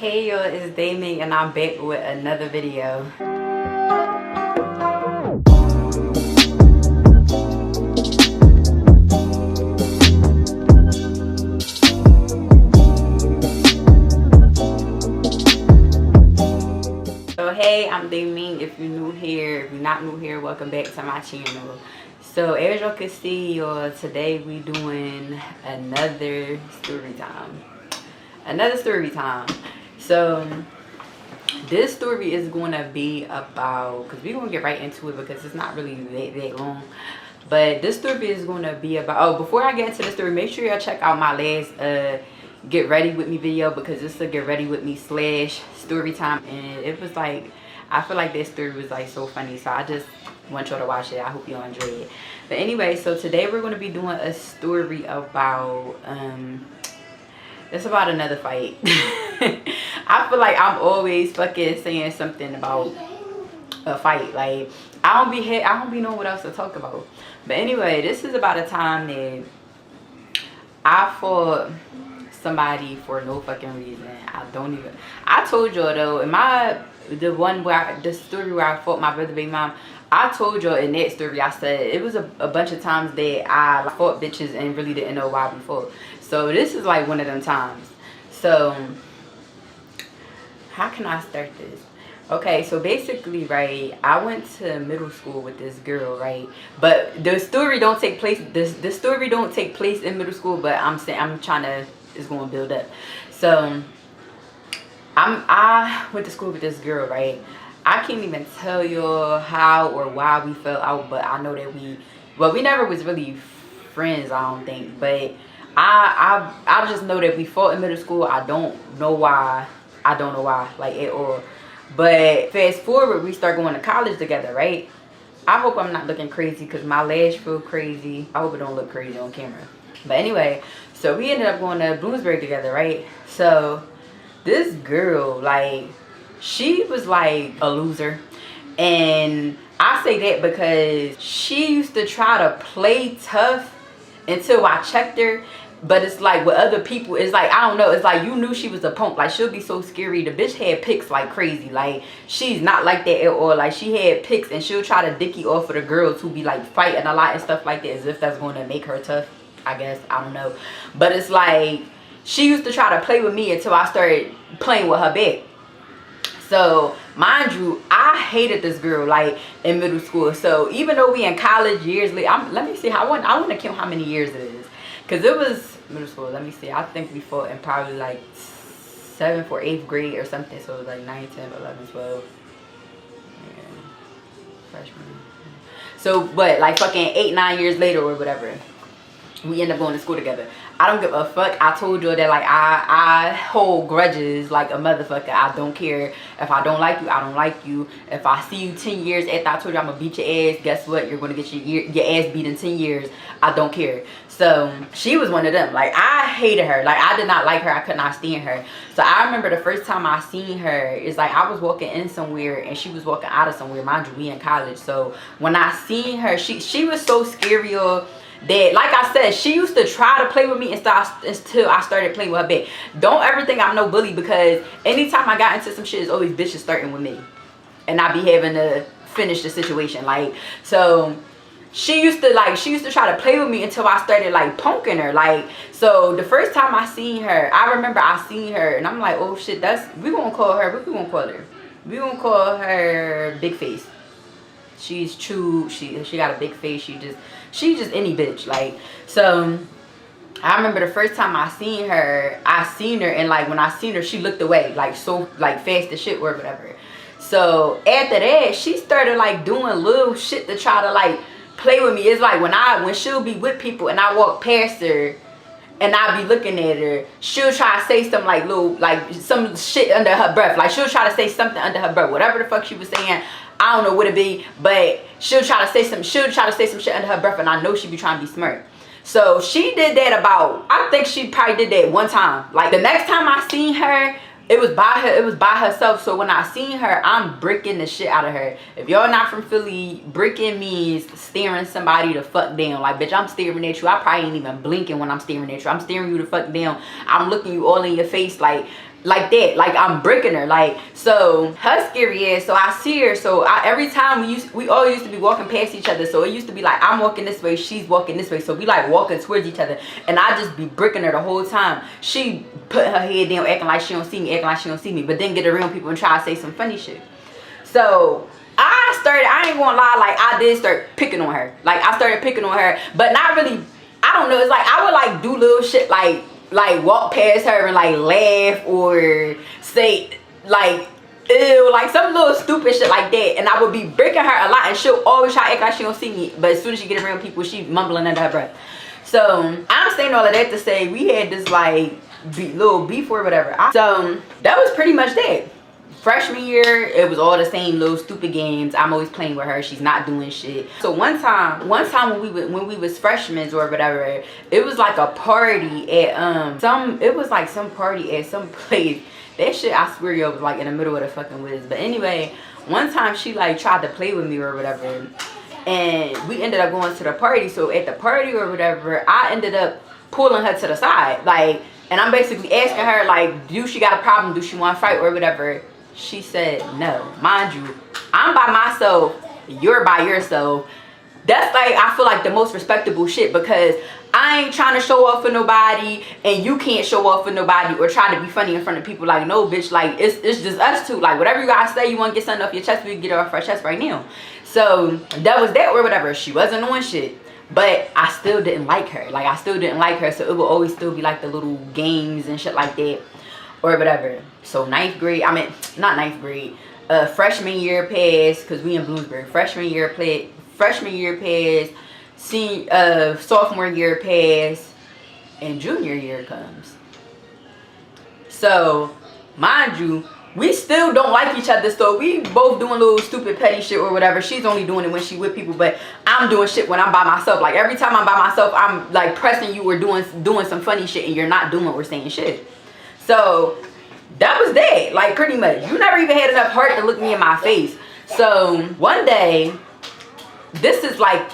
Hey y'all, it's Dai Ming and I'm back with another video. So hey, I'm Dai Ming. If you're new here, if you're not new here, welcome back to my channel. So as y'all can see, y'all, today we doing another story time. So this story is going to be about, because we're going to get right into it because it's not really that long, but this story is going to be about, oh, before I get into the story, make sure y'all check out my last get ready with me video, because this is a get ready with me / story time, and it was like, I feel like this story was like so funny, so I just want y'all to watch it. I hope y'all enjoy it. But anyway, so today we're going to be doing a story about it's about another fight. I feel like I'm always fucking saying something about a fight. Like I don't be knowing what else to talk about. But anyway, this is about a time that I fought somebody for no fucking reason. I told y'all though, in the story where I fought my brother baby mom, I told y'all in that story, I said it was a bunch of times that I fought bitches and really didn't know why we fought. So this is like one of them times. So how can I start this? Okay, so basically, right, I went to middle school with this girl, right? But the story don't take place, the story don't take place in middle school, but it's going to build up. So I went to school with this girl, right? I can't even tell y'all how or why we fell out, but I know that we never was really friends, I don't think, but I just know that we fought in middle school. I don't know why, like at all. But fast forward, we start going to college together, right? I hope I'm not looking crazy because my lash feel crazy. I hope it don't look crazy on camera. But anyway, so we ended up going to Bloomsbury together, right? So this girl, like, she was like a loser. And I say that because she used to try to play tough until I checked her. But it's like with other people, it's like, I don't know, it's like you knew she was a punk. Like, she'll be so scary. The bitch had pics like crazy. Like, she's not like that at all. Like, she had pics and she'll try to dicky off of the girls who be like fighting a lot and stuff like that, as if that's going to make her tough, I guess. I don't know. But it's like she used to try to play with me until I started playing with her back. So mind you, I hated this girl like in middle school. So even though we in college years later, let me see how I want to count how many years it is, because it was middle school. Let me see. I think we fought in probably like 7th or 8th grade or something. So it was like 9, 10, 11, 12. Yeah. Freshman. So but like fucking 8, 9 years later or whatever, we end up going to school together. I don't give a fuck. I told you that like I hold grudges like a motherfucker. I don't care. If I don't like you, I don't like you. If I see you 10 years after I told you I'm gonna beat your ass, guess what? You're gonna get your ass beat in 10 years. I don't care. So she was one of them. Like, I hated her. Like, I did not like her. I could not stand her. So I remember the first time I seen her, it's like I was walking in somewhere and she was walking out of somewhere. Mind you, we in college. So when I seen her, she was so scary that, like I said, she used to try to play with me until I started playing with her back. Don't ever think I'm no bully, because anytime I got into some shit, it's always bitches starting with me. And I be having to finish the situation. Like, so she used to try to play with me until I started like punking her. Like, so the first time I seen her, I remember I seen her and I'm like, oh shit, we gonna call her, what we gonna call her? We gonna call her Big Face. She's true. She got a big face. She just any bitch. Like, so I remember the first time I seen her and like when I seen her, she looked away like so like fast as shit or whatever. So after that, she started like doing little shit to try to like play with me. It's like when she'll be with people and I walk past her and I be looking at her, she'll try to say something like some shit under her breath. Like, she'll try to say something under her breath. Whatever the fuck she was saying, I don't know what it be, but she'll try to say some shit under her breath, and I know she be trying to be smart. So she did that I think she probably did that one time. Like, the next time I seen her, It was by herself. So when I seen her, I'm bricking the shit out of her. If y'all not from Philly, bricking means staring somebody the fuck down. Like, bitch, I'm staring at you. I probably ain't even blinking when I'm staring at you. I'm staring you the fuck down. I'm looking you all in your face. Like, like that, like I'm breaking her. Like, so her scary ass, so I see her, so every time we all used to be walking past each other, so it used to be like I'm walking this way, she's walking this way, so we like walking towards each other, and I just be bricking her the whole time. She put her head down, acting like she don't see me, but then get around people and try to say some funny shit. So I ain't gonna lie, like I did start picking on her. Like I started picking on her, but not really. I don't know, it's like I would like do little shit like walk past her and like laugh or say like ew, like some little stupid shit like that, and I would be breaking her a lot, and she'll always try to act like she don't see me, but as soon as she get around people, she mumbling under her breath. So I'm saying all of that to say we had this like little beef or whatever. So that was pretty much that. Freshman year, it was all the same little stupid games. I'm always playing with her. She's not doing shit. So one time when we was freshmen or whatever, it was like a party at some party at some place. That shit, I swear, yo, was like in the middle of the fucking woods. But anyway, one time she like tried to play with me or whatever, and we ended up going to the party. So at the party or whatever, I ended up pulling her to the side, like, and I'm basically asking her like, do she got a problem? Do she want to fight or whatever? She said no. Mind you, I'm by myself, you're by yourself. That's like, I feel like the most respectable shit, because I ain't trying to show off for nobody, and you can't show off for nobody or try to be funny in front of people. Like, no, bitch, like it's just us two. Like, whatever you gotta say, you want to get something off your chest, we can get it off our chest right now. So that was that or whatever. She wasn't on shit, but I still didn't like her. Like, I still didn't like her, so it would always still be like the little games and shit like that or whatever. So ninth grade, I mean, not ninth grade, freshman year passed, because we in Bloomsbury. Freshman year passed, sophomore year passed, and junior year comes. So mind you, we still don't like each other, so we both doing little stupid petty shit or whatever. She's only doing it when she with people, but I'm doing shit when I'm by myself. Like, every time I'm by myself, I'm like pressing you or doing some funny shit, and you're not doing or saying shit. So that was that, like, pretty much. You never even had enough heart to look me in my face. So one day, this is like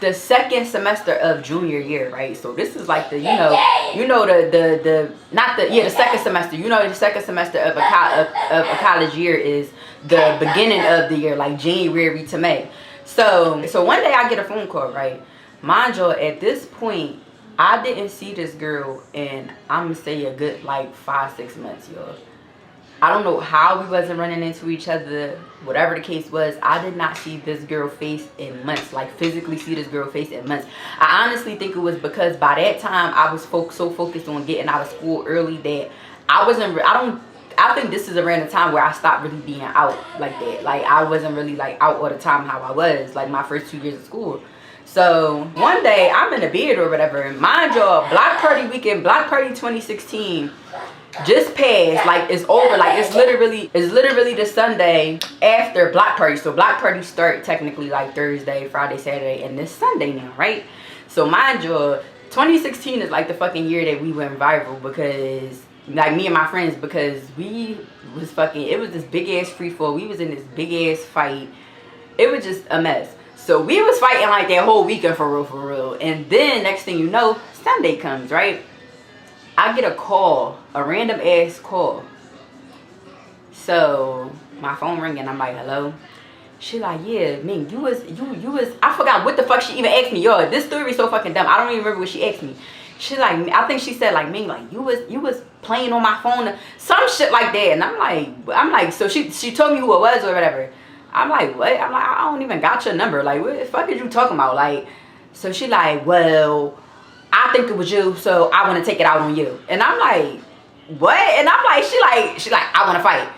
the second semester of junior year, right? So this is like the the second semester. You know, the second semester of a college year is the beginning of the year, like January to May. So one day I get a phone call, right? Mind you, at this point, I didn't see this girl in, I'm gonna say, a good like 5-6 months, y'all. I don't know how we wasn't running into each other. Whatever the case was, I did not see this girl face in months. Like, physically see this girl face in months. I honestly think it was because by that time I was so focused on getting out of school early that I think this is around the time where I stopped really being out like that. Like, I wasn't really like out all the time how I was like my first 2 years of school. So one day I'm in the bed or whatever. Mind y'all, Block Party weekend, Block Party 2016 just passed. Like, it's over. Like, it's literally the Sunday after Block Party. So Block Party start technically like Thursday, Friday, Saturday, and this Sunday now, right? So mind you, 2016 is like the fucking year that we went viral, because like me and my friends, because we was fucking, it was this big ass free fall. We was in this big ass fight. It was just a mess. So we was fighting like that whole weekend for real. And then next thing you know, Sunday comes, right? I get a call, a random ass call. So my phone ringing, I'm like, hello? She like, yeah, Ming, you was, I forgot what the fuck she even asked me. Yo, this story is so fucking dumb. I don't even remember what she asked me. She like, I think she said like, Ming, like, you was playing on my phone, some shit like that. And I'm like, so she told me who it was or whatever. I'm like, what? I'm like, I don't even got your number. Like, what the fuck is you talking about? Like, so she like, well, I think it was you, so I want to take it out on you. And I'm like, what? And I'm like, she like, I want to fight.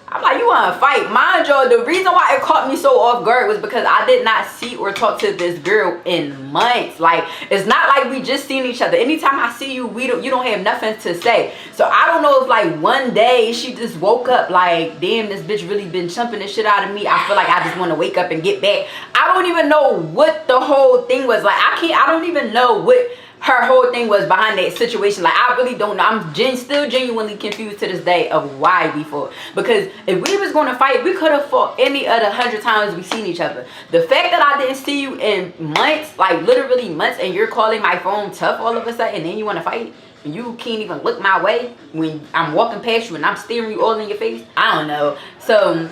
I'm like, you want to fight? Mind you, the reason why it caught me so off guard was because I did not see or talk to this girl in months. Like, it's not like we just seen each other. Anytime I see you, you don't have nothing to say. So I don't know if like one day she just woke up like, damn, this bitch really been chumping the shit out of me. I feel like I just want to wake up and get back. I don't even know what the whole thing was. Like, I don't even know what her whole thing was behind that situation. Like, I really don't know. I'm still genuinely confused to this day of why we fought. Because if we was going to fight, we could have fought any other 100 times we seen each other. The fact that I didn't see you in months, like literally months, and you're calling my phone tough all of a sudden, and then you want to fight, you can't even look my way when I'm walking past you and I'm staring you all in your face. I don't know. So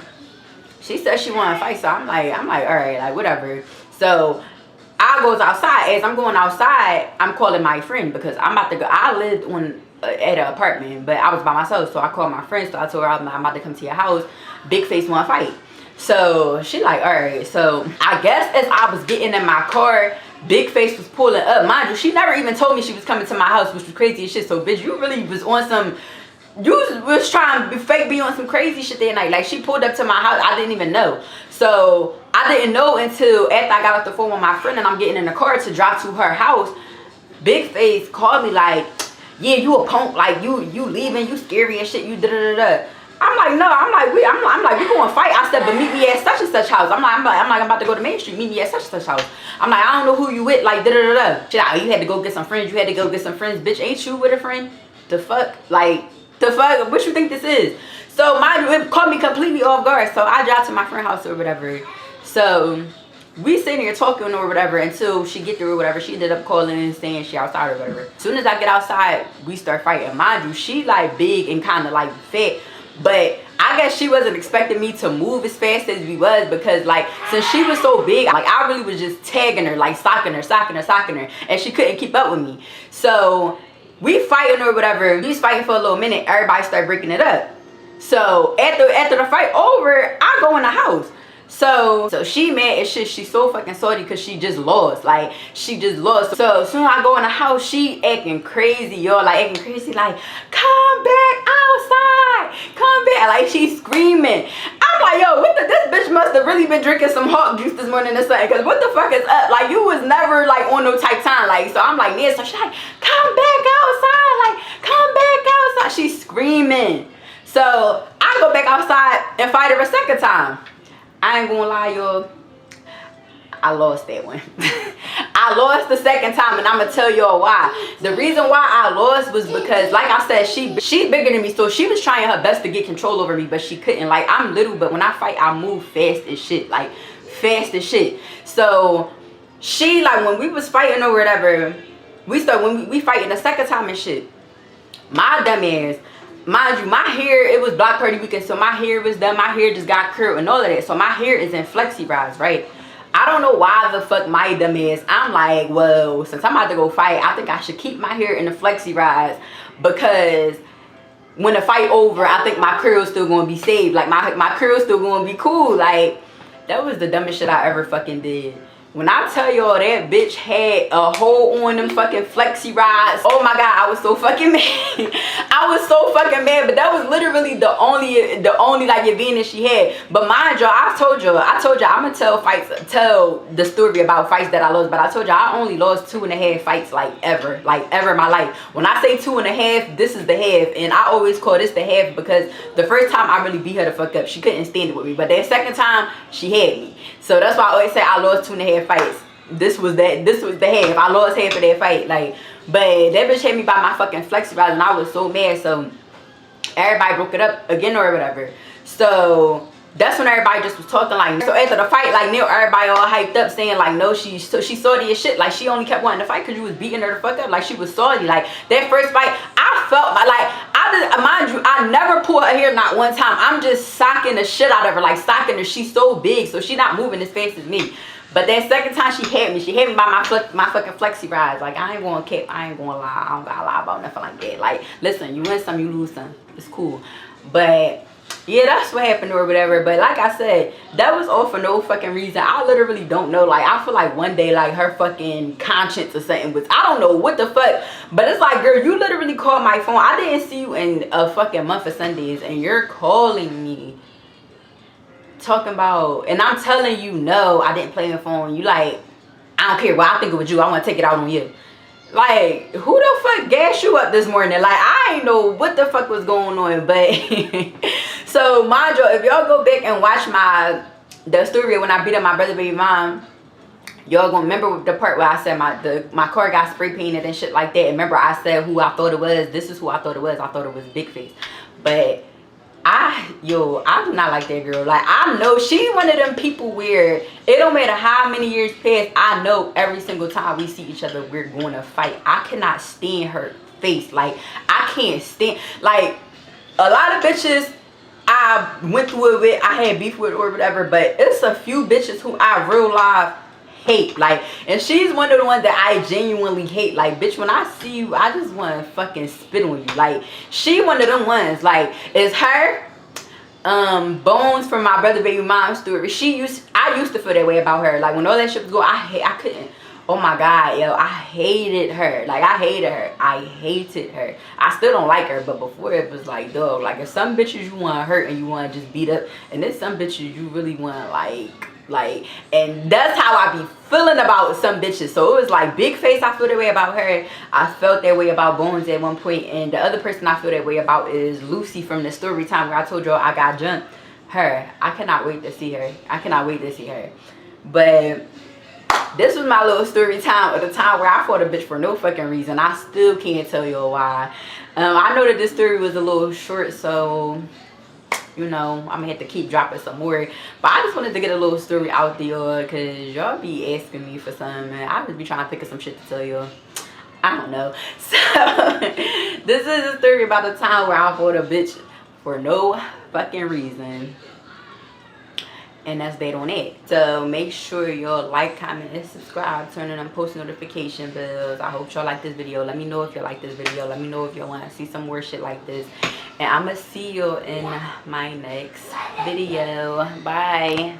she said she wanted to fight, so I'm like, all right, like whatever. So I goes outside. As I'm going outside, I'm calling my friend because I'm about to go. I lived at an apartment, but I was by myself, so I called my friend. So I told her I'm about to come to your house. Big face want to fight. So she like, all right. So I guess as I was getting in my car, Big face was pulling up. Mind you, she never even told me she was coming to my house, which was crazy as shit. So bitch, you really was on some, you was trying to be on some crazy shit that night. Like she pulled up to my house, I didn't even know. So I didn't know until after I got off the phone with my friend and I'm getting in the car to drive to her house. Big face called me like, yeah, you a punk, like you leaving, you scary and shit, you da da da da. I'm like, no, I'm like, we gonna fight. I said, but meet me at such and such house. I'm about to go to Main Street, meet me at such and such house. I'm like, I don't know who you with, like da da da da. Shit, you had to go get some friends, bitch, ain't you with a friend? The fuck, like, the fuck, what you think this is? So it caught me completely off guard. So I drive to my friend's house or whatever. So we sitting here talking or whatever until she get there or whatever. She ended up calling and saying she outside or whatever. As soon as I get outside, we start fighting. Mind you, she like big and kind of like fat. But I guess she wasn't expecting me to move as fast as we was, because like since she was so big, like I really was just tagging her, like socking her, and she couldn't keep up with me. So we fighting or whatever. We was fighting for a little minute. Everybody started breaking it up. So after the fight over, I go in the house. So she mad as shit. She's so fucking salty because she just lost. Like, she just lost. So as soon as I go in the house, she acting crazy, y'all. Like, acting crazy. Like, come back outside. Come back. Like, she's screaming. I'm like, yo, this bitch must have really been drinking some hot juice this morning or something. Because what the fuck is up? Like, you was never, like, on no type time. Like, so I'm like, man. So she's like, come back outside. Like, come back outside. She's screaming. So I go back outside and fight her a second time. I ain't gonna lie, y'all, I lost that one. I lost the second time, and I'm gonna tell y'all why. The reason why I lost was because, like I said, she's bigger than me, so she was trying her best to get control over me, but she couldn't. Like, I'm little, but when I fight, I move fast as shit. Like, fast as shit. So she, like, when we was fighting or whatever, when we fighting the second time and shit, my dumb ass, mind you, my hair, it was Block Party weekend, so my hair was done. My hair just got curled and all of that. So my hair is in flexi rise, right? I don't know why the fuck my dumb ass, I'm like, well, since I'm about to go fight, I think I should keep my hair in the flexi rise, because when the fight over, I think my curl's still gonna be saved. Like, my curl's still gonna be cool. Like, that was the dumbest shit I ever fucking did. When I tell y'all that bitch had a hole on them fucking flexi rides, oh my god, I was so fucking mad. I was so fucking mad, but that was literally the only like advantage she had. But mind y'all, I told y'all I'm gonna tell the story about fights that I lost, but I told y'all I only lost 2.5 fights like ever in my life. When I say 2.5, this is the half, and I always call this the half because the first time I really beat her the fuck up. She couldn't stand it with me, but that second time she had me. So that's why I always say I lost 2.5 fights. This was the half. I lost half of that fight. Like, but that bitch had me by my fucking flexi ride, and I was so mad. So everybody broke it up again or whatever. So that's when everybody just was talking like, so after the fight, like, Neil, everybody all hyped up saying like, no, she salty as shit. Like, she only kept wanting to fight because you was beating her the fuck up. Like, she was salty. Like, that first fight, I felt mind you, I never pulled her hair not one time. I'm just socking the shit out of her, like socking her. She's so big, so she not moving as fast as me. But that second time she had me by my fucking flexi rides. Like, I ain't gonna lie, I don't gotta lie about nothing like that. Like, listen, you win some, you lose some. It's cool. But yeah, that's what happened or whatever. But like I said, that was all for no fucking reason. I literally don't know. Like, I feel like one day, like, her fucking conscience or something was, I don't know what the fuck. But it's like, girl, you literally called my phone. I didn't see you in a fucking month of Sundays, and you're calling me talking about, and I'm telling you, no, I didn't play your phone. You like, I don't care. Well, I think it was you. I want to take it out on you. Like, who the fuck gassed you up this morning? Like, I ain't know what the fuck was going on. But so mind you, if y'all go back and watch the story when I beat up my brother baby mom, y'all gonna remember the part where I said my car got spray painted and shit like that. And remember, I said who I thought it was. This is who I thought it was. I thought it was Big Face. But I do not like that girl. Like, I know she one of them people where it don't matter how many years pass, I know every single time we see each other we're going to fight. I cannot stand her face. Like, I can't stand, like, a lot of bitches I went through it with, I had beef with or whatever, but it's a few bitches who I real life hate. Like, and she's one of the ones that I genuinely hate. Like, bitch, when I see you, I just want to fucking spit on you. Like, she one of them ones. Like, it's her, Bones from my brother baby mom story. I used to feel that way about her. Like, when all that shit was going, I couldn't. Oh my god, yo, I hated her. Like, I hated her. I hated her. I still don't like her, but before it was like, dog, like, if some bitches you want to hurt and you want to just beat up, and then some bitches you really want to like, and that's how I be feeling about some bitches. So it was like Big Face, I feel that way about her. I felt that way about Bones at one point, and the other person I feel that way about is Lucy from the story time where I told y'all I got jumped. Her, I cannot wait to see her. I cannot wait to see her. But this was my little story time of the time where I fought a bitch for no fucking reason. I still can't tell y'all why. I know that this story was a little short, so you know, I'm gonna have to keep dropping some more. But I just wanted to get a little story out there because y'all be asking me for something. I just be trying to think of some shit to tell y'all. I don't know. So this is a story about the time where I fought a bitch for no fucking reason. And that's that on it. So make sure y'all like, comment, and subscribe. Turn on them post notification bells. I hope y'all like this video. Let me know if you like this video. Let me know if y'all want to see some more shit like this. And I'm going to see you in my next video. Bye.